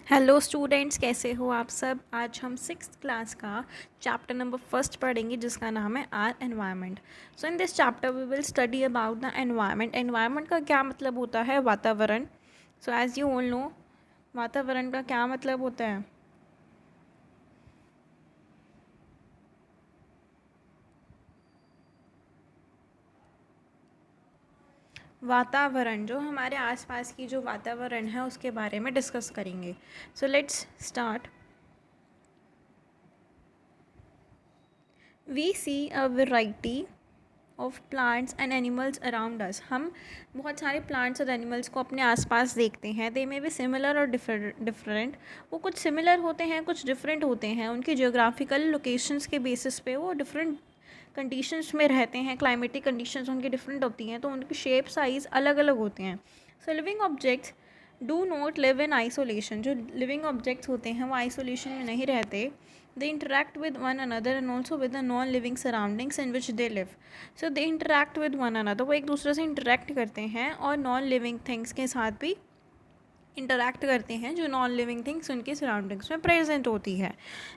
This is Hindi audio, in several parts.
हेलो स्टूडेंट्स, कैसे हो आप सब। आज हम सिक्स्थ क्लास का चैप्टर नंबर फर्स्ट पढ़ेंगे जिसका नाम है our environment. So in this chapter we will study about the environment. Environment का क्या मतलब होता है? वातावरण। So as you all know, वातावरण का क्या मतलब होता है? वातावरण, जो हमारे आसपास की जो वातावरण है उसके बारे में डिस्कस करेंगे। So let's start. We see a variety of plants and animals around us. हम बहुत सारे प्लांट्स और एनिमल्स को अपने आसपास देखते हैं। दे मे बी सिमिलर और डिफरेंट। वो कुछ सिमिलर होते हैं, कुछ डिफरेंट होते हैं। उनकी जियोग्राफिकल लोकेशंस के बेसिस पे वो डिफरेंट कंडीशंस में रहते हैं। क्लाइमेटिक कंडीशंस उनकी डिफरेंट होती हैं, तो उनकी शेप साइज़ अलग अलग होते हैं। So living objects do not live in isolation. जो लिविंग ऑब्जेक्ट्स होते हैं वो आइसोलेशन में नहीं रहते। They interact with one another and also with the non-living surroundings in which they live. So they interact with one another. वो एक दूसरे से interact करते हैं और non-living things के साथ भी इंटरैक्ट करते हैं जो नॉन लिविंग थिंग्स उनके सराउंडिंग्स में प्रेजेंट होती है।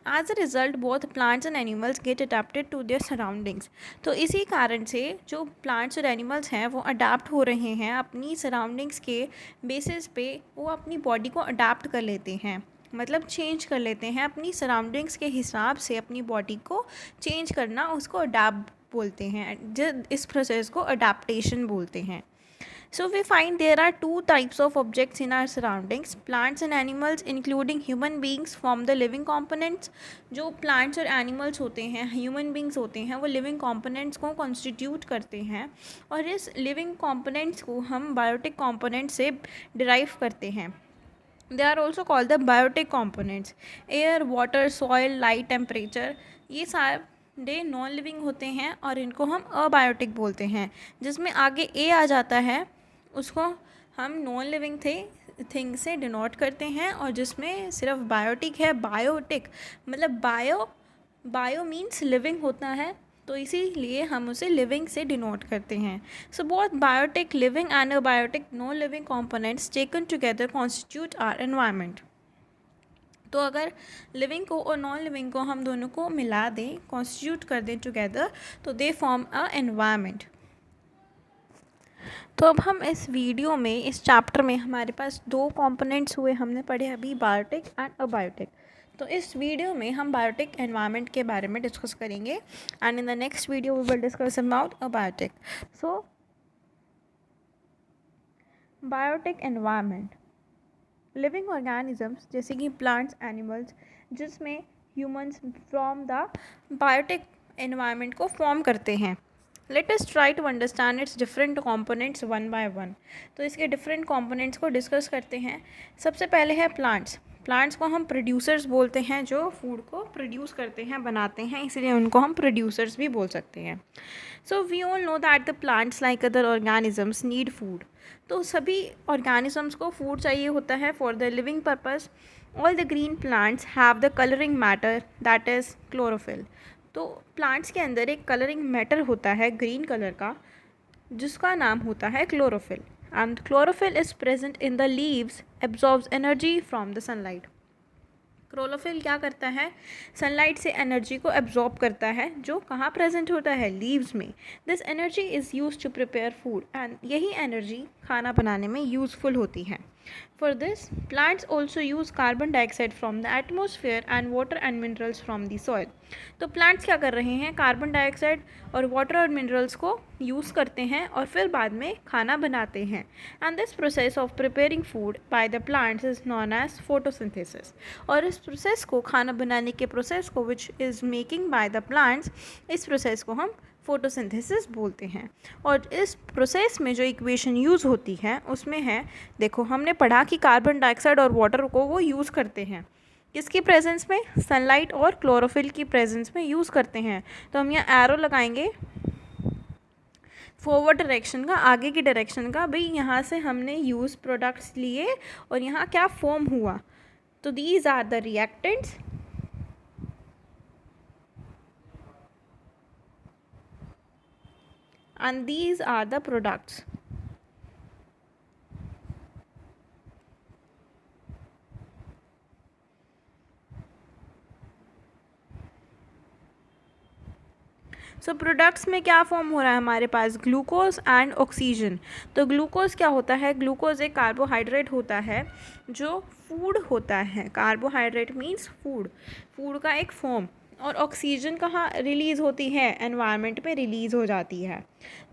As a result both plants and animals get adapted to their surroundings. तो इसी कारण से जो प्लांट्स और एनिमल्स हैं वो अडेप्ट हो रहे हैं अपनी सराउंडिंग्स के बेसिस पे। वो अपनी बॉडी को अडेप्ट कर लेते हैं, मतलब चेंज कर लेते हैं अपनी सराउंडिंग्स के हिसाब से। अपनी बॉडी को चेंज करना, उसको अडेप्ट बोलते हैं। इस प्रोसेस को अडेप्टेशन बोलते हैं। So we find there are two types of objects in our surroundings. Plants and animals including human beings form the living components. जो plants और animals होते हैं, human beings होते हैं, वो living components को constitute करते हैं और इस living components को हम biotic components से derive करते हैं. They are also called the biotic components. Air, water, soil, light, temperature, ये सारे नॉन लिविंग होते हैं और इनको हम अबायोटिक बोलते हैं। जिसमें आगे ए आ जाता है उसको हम नॉन लिविंग थिंग से डिनोट करते हैं, और जिसमें सिर्फ बायोटिक है, बायोटिक मतलब बायो मीन्स लिविंग होता है, तो इसीलिए हम उसे लिविंग से डिनोट करते हैं। So both biotic living and abiotic non living components taken together constitute our environment. तो अगर लिविंग को और नॉन लिविंग को हम दोनों को मिला दें, कॉन्स्टिट्यूट कर दें टुगेदर, तो दे फॉर्म अ एनवायरनमेंट। तो अब हम इस वीडियो में, इस चैप्टर में हमारे पास दो कंपोनेंट्स हुए, हमने पढ़े अभी बायोटिक एंड अबायोटिक। तो इस वीडियो में हम बायोटिक एनवायरनमेंट के बारे में डिस्कस करेंगे and in the next video we will discuss about abiotic. So biotic environment, living organisms जैसे कि प्लांट्स, एनिमल्स, जिसमें humans from the biotic environment को फॉर्म करते हैं। Let us try to understand its different components one by one. तो इसके डिफरेंट कॉम्पोनेंट्स को डिस्कस करते हैं। सबसे पहले है प्लांट्स। प्लांट्स को हम प्रोड्यूसर्स बोलते हैं, जो फूड को प्रोड्यूस करते हैं, बनाते हैं, इसलिए उनको हम प्रोड्यूसर्स भी बोल सकते हैं। So we all know that the plants like other organisms need food. तो सभी ऑर्गेनिजम्स को फूड चाहिए होता है for the living purpose. All the green plants have the colouring matter that is chlorophyll. तो प्लांट्स के अंदर एक कलरिंग मैटर होता है ग्रीन कलर का, जिसका नाम होता है chlorophyll. And chlorophyll is present in the leaves, absorbs energy from the sunlight. Chlorophyll क्या करता है? सनलाइट से एनर्जी को एब्जॉर्ब करता है, जो कहाँ प्रेजेंट होता है? लीव्स में। This energy is use to prepare food, and यही एनर्जी खाना बनाने में यूज़फुल होती है। For this, plants also use carbon dioxide from the atmosphere and water and minerals from the soil. तो plants क्या कर रहे हैं? कार्बन डाइऑक्साइड और वाटर और मिनरल्स को यूज़ करते हैं और फिर बाद में खाना बनाते हैं। And this process of preparing food by the plants is known as photosynthesis. और इस प्रोसेस को, खाना बनाने के प्रोसेस को, which is making by the plants, इस प्रोसेस को हम फोटोसिंथेसिस बोलते हैं। और इस प्रोसेस में जो इक्वेशन यूज़ होती है उसमें है, देखो हमने पढ़ा कि कार्बन डाइऑक्साइड और वाटर को वो यूज़ करते हैं किसकी प्रेजेंस में? सनलाइट और क्लोरोफिल की प्रेजेंस में यूज़ करते हैं। तो हम यहाँ एरो लगाएंगे फॉरवर्ड डायरेक्शन का, आगे की डायरेक्शन का। भाई यहाँ से हमने यूज़ प्रोडक्ट्स लिए और यहाँ क्या फॉर्म हुआ? तो these are the reactants and these are the products. So products में क्या फॉर्म हो रहा है हमारे पास, ग्लूकोज एंड ऑक्सीजन। तो ग्लूकोज क्या होता है, ग्लूकोज एक कार्बोहाइड्रेट होता है जो फूड होता है, कार्बोहाइड्रेट मीन्स फूड, फूड का एक फॉर्म। और ऑक्सीजन कहाँ रिलीज़ होती है, एनवायरनमेंट में रिलीज़ हो जाती है।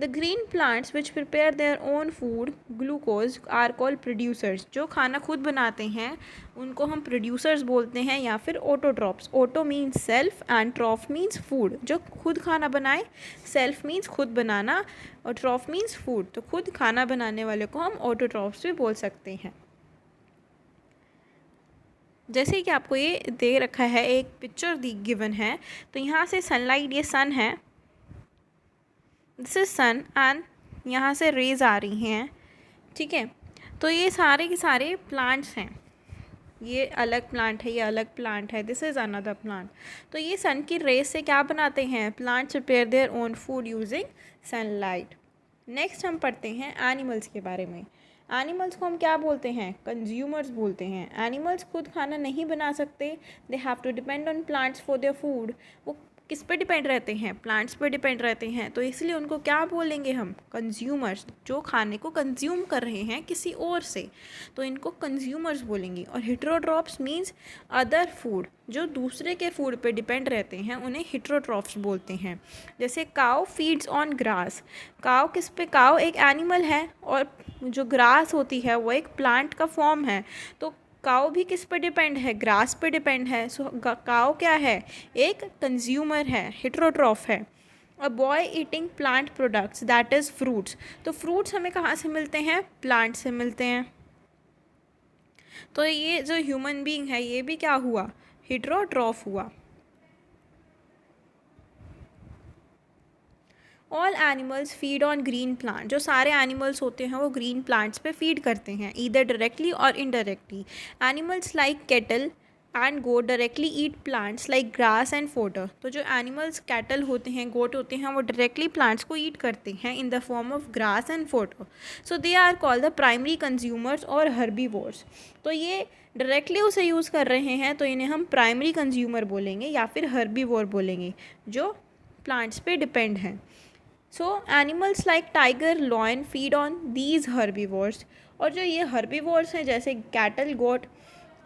The green plants which prepare their own food glucose are called producers. जो खाना खुद बनाते हैं उनको हम प्रोड्यूसर्स बोलते हैं, या फिर autotrophs. Auto means self and ट्रॉफ means food. जो खुद खाना बनाए, सेल्फ मीन्स खुद बनाना और ट्रॉफ मीन्स फूड, तो खुद खाना बनाने वाले को हम ऑटोट्रॉप्स भी बोल सकते हैं। जैसे कि आपको ये दे रखा है, एक पिक्चर दी गिवन है, तो यहाँ से सनलाइट, ये सन है, दिस इज सन, एंड यहाँ से रेज आ रही हैं, ठीक है। तो ये सारे के सारे प्लांट्स हैं, ये अलग प्लांट है, ये अलग प्लांट है, दिस इज़ अनदर प्लांट। तो ये सन की रेस से क्या बनाते हैं, plants prepare their own food using sunlight. Next हम पढ़ते हैं एनिमल्स के बारे में। एनिमल्स को हम क्या बोलते हैं, कंज्यूमर्स बोलते हैं। एनिमल्स खुद खाना नहीं बना सकते, they have to depend on plants for their food. वो किस पे डिपेंड रहते हैं, प्लांट्स पे डिपेंड रहते हैं, तो इसलिए उनको क्या बोलेंगे हम, कंज्यूमर्स। जो खाने को कंज्यूम कर रहे हैं किसी और से, तो इनको कंज्यूमर्स बोलेंगे। और हेटेरोट्रॉप्स मीन्स अदर फूड, जो दूसरे के फूड पे डिपेंड रहते हैं उन्हें हेटेरोट्रॉप्स बोलते हैं। जैसे cow feeds on grass. Cow किस पे, काउ एक एनिमल है और जो ग्रास होती है वो एक प्लांट का फॉर्म है, तो काऊ भी किस पे डिपेंड है, ग्रास पे डिपेंड है। सो काऊ क्या है, एक कंज्यूमर है, हेटेरोट्रॉफ है। A boy eating plant products that is fruits. तो फ्रूट्स हमें कहाँ से मिलते हैं, प्लांट से मिलते हैं। तो ये जो ह्यूमन बीइंग है ये भी क्या हुआ, हेटेरोट्रॉफ हुआ। All animals feed on green plant. जो सारे एनिमल्स होते हैं वो ग्रीन प्लांट्स पे फीड करते हैं, ईदर डायरेक्टली और indirectly. Animals like cattle and goat directly eat plants like grass and fodder. तो जो एनिमल्स कैटल होते हैं, गोट होते हैं, वो डायरेक्टली प्लांट्स को ईट करते हैं in the form of grass and fodder. So they are called the primary consumers और हर्बीवोर्स। तो ये डायरेक्टली उसे यूज़ कर रहे हैं तो इन्हें हम प्राइमरी कंज्यूमर बोलेंगे या फिर हर्बीवोर बोलेंगे, जो प्लांट्स पे डिपेंड हैं। सो animals like tiger, lion feed on these herbivores. और जो ये हर्बीवोर्स हैं जैसे कैटल, गोट,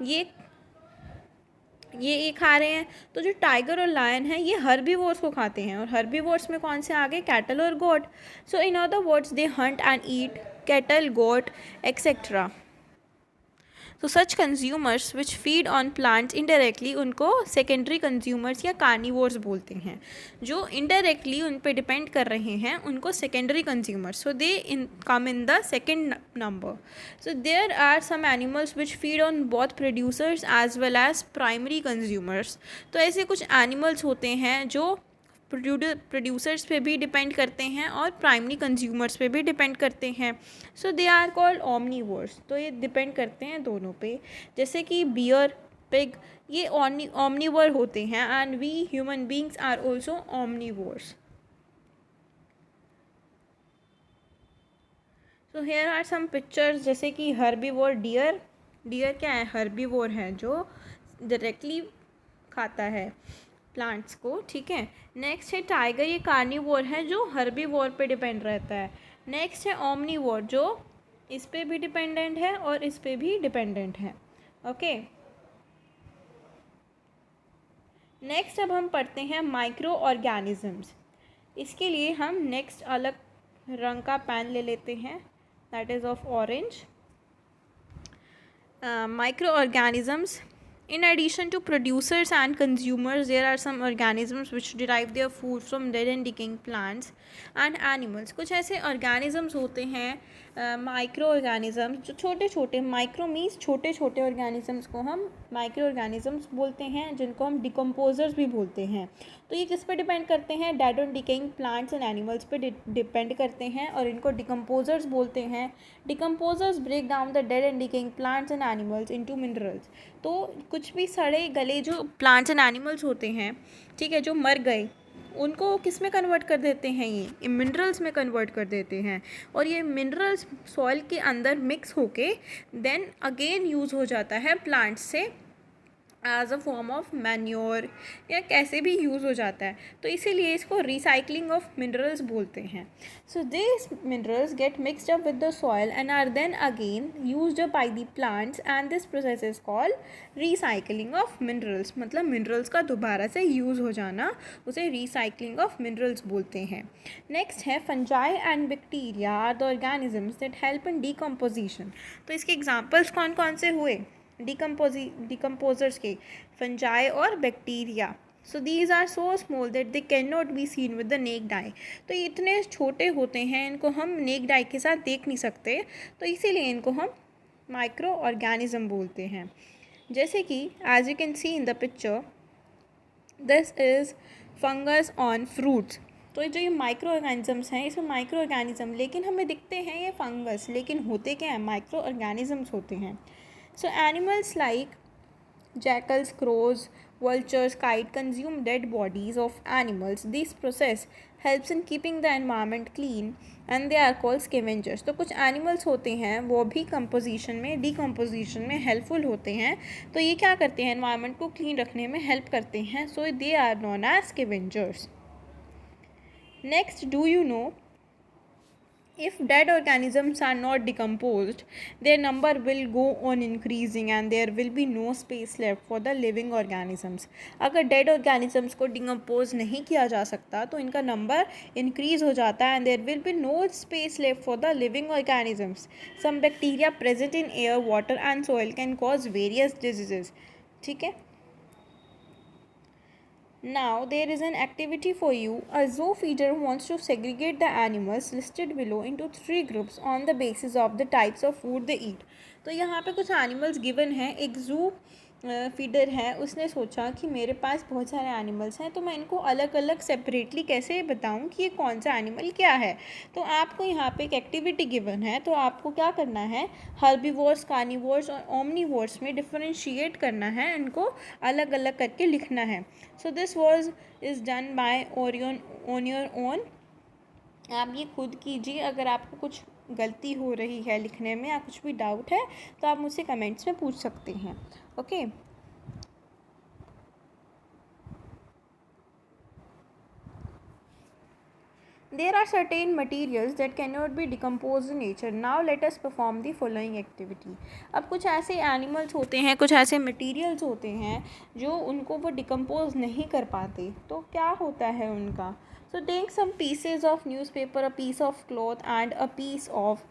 ये खा रहे हैं। तो जो टाइगर और लायन है ये हर्बीवोर्स को खाते हैं, और हर्बीवोर्स में कौन से आ गए, कैटल और goat. So in other words they hunt and eat cattle, goat etcetera. तो such consumers which feed on plants indirectly, उनको सेकेंडरी कंज्यूमर्स या कार्निवोर्स बोलते हैं। जो इनडायरेक्टली उन पे डिपेंड कर रहे हैं उनको secondary consumers, so they come in the second number. So there are some animals which feed on both producers as well as primary consumers. तो ऐसे कुछ एनिमल्स होते हैं जो प्रोड्यूसर्स पे भी डिपेंड करते हैं और प्राइमरी कंज्यूमर्स पे भी डिपेंड करते हैं। सो दे आर कॉल्ड ओमनीवोर्स। तो ये डिपेंड करते हैं दोनों पे, जैसे कि बियर, पिग, ये ओमनीवोर होते हैं, and we human beings are also omnivores. So here are some pictures, जैसे कि हर्बीवोर डियर। डियर क्या है, हर्बीवोर है जो डायरेक्टली खाता है प्लांट्स को, ठीक है। नेक्स्ट है टाइगर, ये कार्निवोर है जो हर्बीवोर पे डिपेंड रहता है। नेक्स्ट है ओमनीवोर, जो इस पे भी डिपेंडेंट है और इस पे भी डिपेंडेंट है, ओके। नेक्स्ट अब हम पढ़ते हैं माइक्रो ऑर्गेनिजम्स। इसके लिए हम नेक्स्ट अलग रंग का पेन ले लेते हैं, that is of orange. Micro organisms, in addition to producers and consumers, there are some organisms which derive their food from dead and decaying plants and animals. कुछ ऐसे organisms होते हैं माइक्रो ऑर्गेनिजम्स जो छोटे छोटे, माइक्रो मीन्स छोटे छोटे ऑर्गेनिजम्स को हम माइक्रो ऑर्गेनिजम्स बोलते हैं, जिनको हम डिकम्पोजर्स भी बोलते हैं। तो ये किस पे डिपेंड करते हैं, dead and decaying plants and animals पे डिपेंड करते हैं, और इनको डिकम्पोजर्स बोलते हैं। Decomposers break down the dead and decaying plants and animals into minerals. तो कुछ भी सड़े गले जो प्लांट्स एंड एनिमल्स होते हैं, ठीक है, जो मर गए, उनको किस में कन्वर्ट कर देते हैं, ये मिनरल्स में कन्वर्ट कर देते हैं। और ये मिनरल्स सॉइल के अंदर मिक्स होके देन अगेन यूज़ हो जाता है प्लांट्स से as a form of manure या कैसे भी यूज़ हो जाता है, तो इसीलिए इसको रिसाइकलिंग ऑफ मिनरल्स बोलते हैं. So this minerals get mixed up with the soil and are then again used up by the plants and this process is called recycling of minerals. मतलब मिनरल्स का दोबारा से यूज़ हो जाना, उसे रिसाइकलिंग ऑफ मिनरल्स बोलते हैं. नेक्स्ट है fungi and bacteria are the organisms that help in decomposition. तो इसके एग्जाम्पल्स कौन कौन से हुए डिकम्पोजर्स के? फंजाई और bacteria. So these are so small that they can not be seen with the naked eye. तो ये इतने छोटे होते हैं, इनको हम नेक्ड आई के साथ देख नहीं सकते, तो इसीलिए इनको हम माइक्रो ऑर्गेनिज्म बोलते हैं. जैसे कि as you can see in the picture, this is fungus on fruits. तो जो ये माइक्रो ऑर्गेनिजम्स हैं, इसमें माइक्रो ऑर्गेनिज्म लेकिन हमें दिखते हैं ये फंगस, लेकिन होते क्या हैं? माइक्रो ऑर्गेनिजम्स होते हैं. So animals like jackals, crows, vultures, kite consume dead bodies of animals. This process helps in keeping the environment clean and they are called scavengers. तो कुछ animals होते हैं वो भी composition में, decomposition में helpful होते हैं. तो ये क्या करते हैं? environment को clean रखने में help करते हैं. So they are known as scavengers. Next, do you know if dead organisms are not decomposed, their number will go on increasing and there will be no space left for the living organisms. अगर dead organisms को decompose नहीं किया जा सकता तो इनका number increase हो जाता है and there will be no space left for the living organisms. Some bacteria present in air, water and soil can cause various diseases. ठीक है. Now there is an activity for you. A zoo feeder wants to segregate the animals listed below into 3 groups on the basis of the types of food they eat. तो यहाँ पे कुछ एनिमल्स गिवन हैं. एक ज़ू फीडर है, उसने सोचा कि मेरे पास बहुत सारे एनिमल्स हैं, तो मैं इनको अलग अलग सेपरेटली कैसे बताऊं कि ये कौन सा एनिमल क्या है. तो आपको यहाँ पे एक एक्टिविटी गिवन है, तो आपको क्या करना है? हर्बीवोर्स, कार्निवोर्स और ओमनीवोर्स में डिफरेंशिएट करना है, इनको अलग अलग करके लिखना है. So this was is done by on your own. आप ये खुद कीजिए. अगर आपको कुछ गलती हो रही है लिखने में या कुछ भी डाउट है तो आप मुझसे कमेंट्स में पूछ सकते हैं. Okay. There are certain materials that cannot be decomposed in nature. Now let us perform the following activity. अब कुछ ऐसे एनिमल्स होते हैं, कुछ ऐसे मटेरियल्स होते हैं जो उनको वो डिकम्पोज नहीं कर पाते. तो क्या होता है उनका? So take some pieces of newspaper, a piece of cloth and a piece of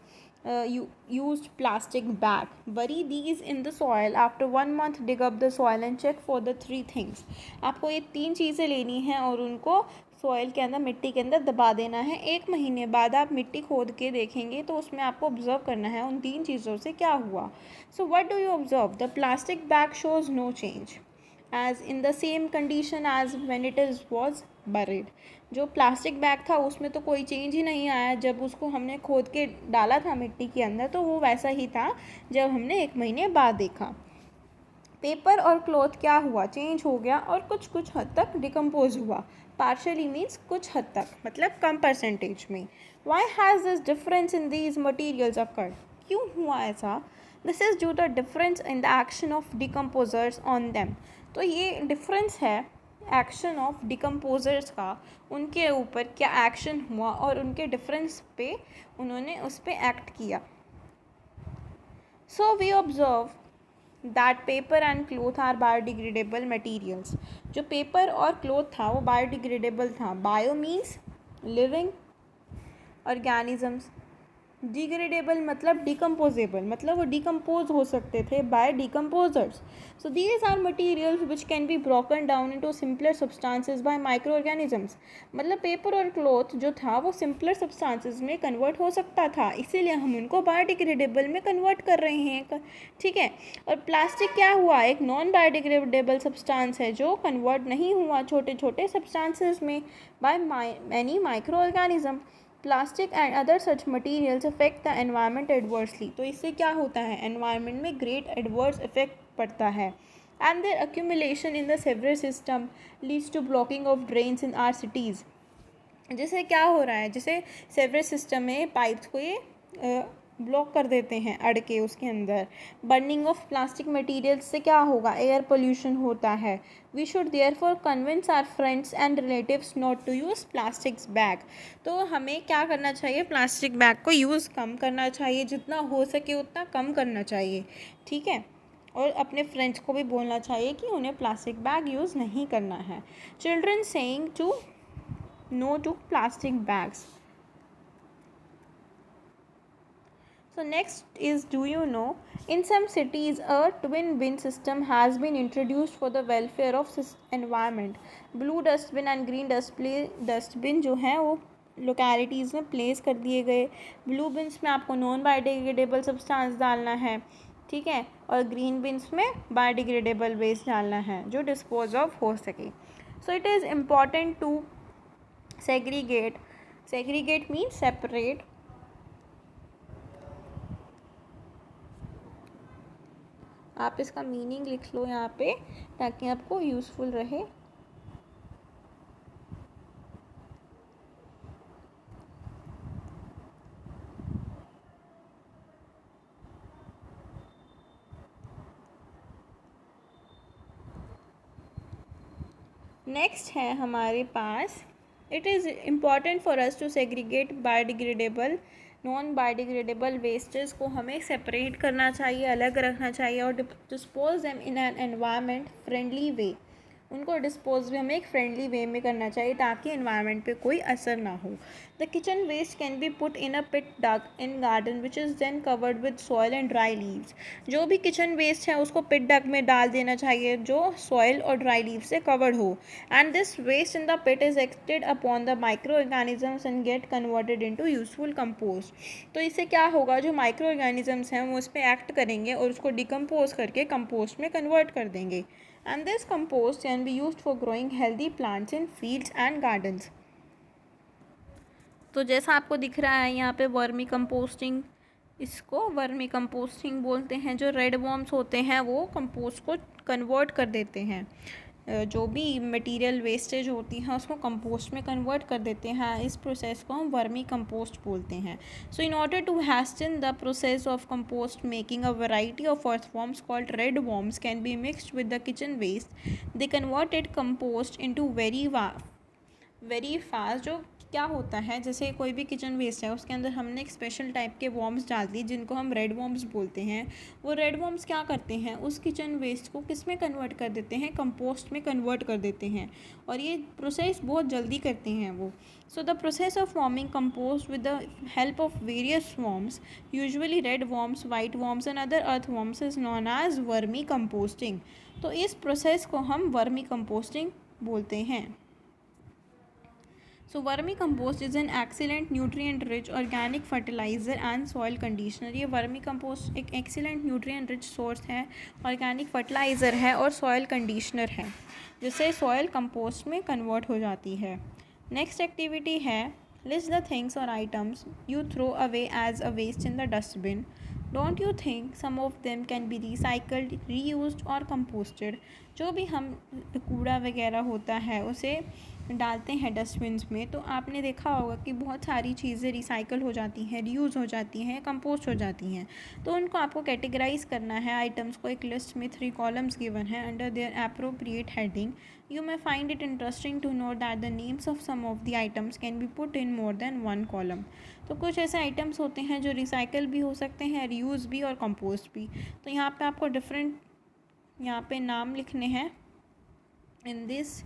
used plastic bag. Bury these in the soil. After 1 month dig up the soil and check for the 3 things. आपको ये 3 चीज़ें लेनी हैं और उनको सॉइल के अंदर, मिट्टी के अंदर दबा देना है. 1 महीने बाद आप मिट्टी खोद के देखेंगे तो उसमें आपको ऑब्जर्व करना है उन 3 चीज़ों से क्या हुआ. So what do you observe? The plastic bag shows no change as in the same condition as when it is was buried. जो प्लास्टिक बैग था उसमें तो कोई चेंज ही नहीं आया. जब उसको हमने खोद के डाला था मिट्टी के अंदर तो वो वैसा ही था जब हमने 1 महीने बाद देखा. पेपर और क्लॉथ क्या हुआ? चेंज हो गया और कुछ कुछ हद तक डिकम्पोज हुआ. पार्शली मीन्स कुछ हद तक, मतलब कम परसेंटेज में. Why has this difference in these materials occurred? क्यों हुआ ऐसा? This is due the difference in the action of decomposers on them. तो ये डिफरेंस है एक्शन ऑफ डिकम्पोजर्स का, उनके ऊपर क्या एक्शन हुआ और उनके डिफरेंस पे उन्होंने उस पर एक्ट किया. So we observe that paper and cloth are biodegradable materials. जो पेपर और क्लोथ था वो बायोडिग्रेडेबल था. Bio means living organisms, degradable मतलब डिकम्पोजेबल, मतलब वो डिकम्पोज हो सकते थे by decomposers. So these are materials which can be broken down into simpler substances by micro organisms. मतलब पेपर और क्लॉथ जो था वो सिंपलर सब्सटेंसेस में कन्वर्ट हो सकता था, इसीलिए हम उनको बायोडिग्रेडेबल में कन्वर्ट कर रहे हैं. ठीक है. और प्लास्टिक क्या हुआ? एक नॉन बायोडिग्रेडेबल सब्सटेंस है जो कन्वर्ट नहीं हुआ छोटे छोटे सब्सटेंसेस में by many micro organism. Plastic and other such materials affect the environment adversely. तो इससे क्या होता है? एनवायरनमेंट में ग्रेट एडवर्स इफेक्ट पड़ता है. And their accumulation in the sewerage system leads to blocking of drains in our cities. जैसे क्या हो रहा है? जैसे सेवरेज सिस्टम में पाइप्स को ये ब्लॉक कर देते हैं अड़ के उसके अंदर। बर्निंग ऑफ प्लास्टिक मटेरियल्स से क्या होगा, एयर पोल्यूशन होता है। We should therefore convince our friends and relatives not to use plastics bag. तो हमें क्या करना चाहिए, प्लास्टिक बैग को यूज़ कम करना चाहिए, जितना हो सके उतना कम करना चाहिए, ठीक है। और अपने फ्रेंड्स को भी बोलना चाहिए कि उन्हें प्लास्टिक बैग यूज़ नहीं करना है। Children saying to no to plastic bags. So next is, do you know, in some cities a twin bin system has been introduced for the welfare of environment. Blue dustbin and green dustbin जो हैं वो लोकेलिटीज़ में प्लेस कर दिए गए। ब्लू बिन्स में आपको नॉन बायोडिग्रेडेबल सब्सटेंस डालना है, ठीक है, और ग्रीन बिन्स में बायोडिग्रेडेबल वेस्ट डालना है जो डिस्पोज ऑफ हो सके। So it is important to segregate means separate. आप इसका मीनिंग लिख लो यहाँ पे ताकि आपको यूज़फुल रहे। नेक्स्ट है हमारे पास, it is important for us to segregate biodegradable non biodegradable wastage को हमें सेपरेट करना चाहिए, अलग रखना चाहिए, और dispose them in an environment friendly way. उनको डिस्पोज भी हमें एक फ्रेंडली वे में करना चाहिए ताकि एनवायरनमेंट पे कोई असर ना हो। The kitchen waste can be put in a pit dug in garden which is then covered with soil and dry leaves. जो भी किचन वेस्ट है उसको पिट डग में डाल देना चाहिए जो सॉयल और ड्राई लीव से कवर्ड हो। And this waste in the pit is acted upon the micro organisms and get converted into useful compost. तो इससे क्या होगा, जो माइक्रो ऑर्गेनिजम्स हैं वो उस पर एक्ट करेंगे और उसको डिकम्पोज करके कंपोस्ट में कन्वर्ट कर देंगे। And this compost can be used for growing healthy plants in fields and gardens. तो जैसा आपको दिख रहा है यहाँ पे वर्मी कंपोस्टिंग, इसको वर्मी कंपोस्टिंग बोलते हैं। जो रेड वॉर्म्स होते हैं वो कंपोस्ट को कन्वर्ट कर देते हैं, जो भी मटेरियल वेस्टेज होती है उसको कंपोस्ट में कन्वर्ट कर देते हैं। इस प्रोसेस को हम वर्मी कंपोस्ट बोलते हैं। So in order to hasten the process of compost making, a variety of earthworms called red worms can be mixed with the kitchen waste. They converted compost into very fast. जो क्या होता है, जैसे कोई भी किचन वेस्ट है उसके अंदर हमने एक स्पेशल टाइप के वॉर्म्स डाल दिए जिनको हम रेड वॉर्म्स बोलते हैं। वो रेड वॉर्म्स क्या करते हैं, उस किचन वेस्ट को किस में कन्वर्ट कर देते हैं, कंपोस्ट में कन्वर्ट कर देते हैं, और ये प्रोसेस बहुत जल्दी करते हैं वो। So the process of forming compost with the help of various worms, usually red worms, white worms and other earth worms, is known as vermi composting. तो इस प्रोसेस को हम वर्मी कंपोस्टिंग बोलते हैं। So vermicompost is an excellent nutrient rich organic fertilizer and soil conditioner। ये vermicompost एक excellent nutrient rich source है, organic fertilizer है और soil conditioner है, जिससे soil compost में convert हो जाती है। Next activity है, list the things or items you throw away as a waste in the dustbin. Don't you think some of them can be recycled, reused और composted? जो भी हम कूड़ा वगैरह होता है उसे डालते हैं डस्टबिन्स में, तो आपने देखा होगा कि बहुत सारी चीज़ें रिसाइकल हो जाती हैं, रीयूज़ हो जाती हैं, कंपोस्ट हो जाती हैं। तो उनको आपको कैटेगराइज करना है। आइटम्स को एक लिस्ट में 3 कॉलम्स गिवन है under their appropriate heading. You may find it interesting to know that the names of some of the items can be put in more than 1 column. तो कुछ ऐसे आइटम्स होते हैं जो रिसाइकल भी हो सकते हैं, रीयूज़ भी और कंपोस्ट भी। तो यहाँ पे आपको डिफरेंट यहाँ पे नाम लिखने हैं इन दिस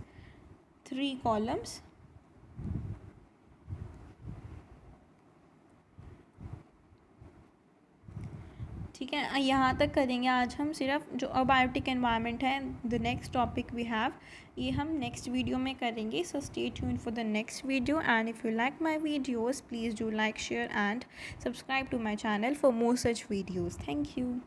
3 कॉलम्स। ठीक है, यहाँ तक करेंगे आज हम सिर्फ जो अबायोटिक एनवायरनमेंट है। The next topic we have, ये हम नेक्स्ट वीडियो में करेंगे। So stay tuned for the next video, and if you like my videos please do like, share and subscribe to my channel for more such videos. Thank you.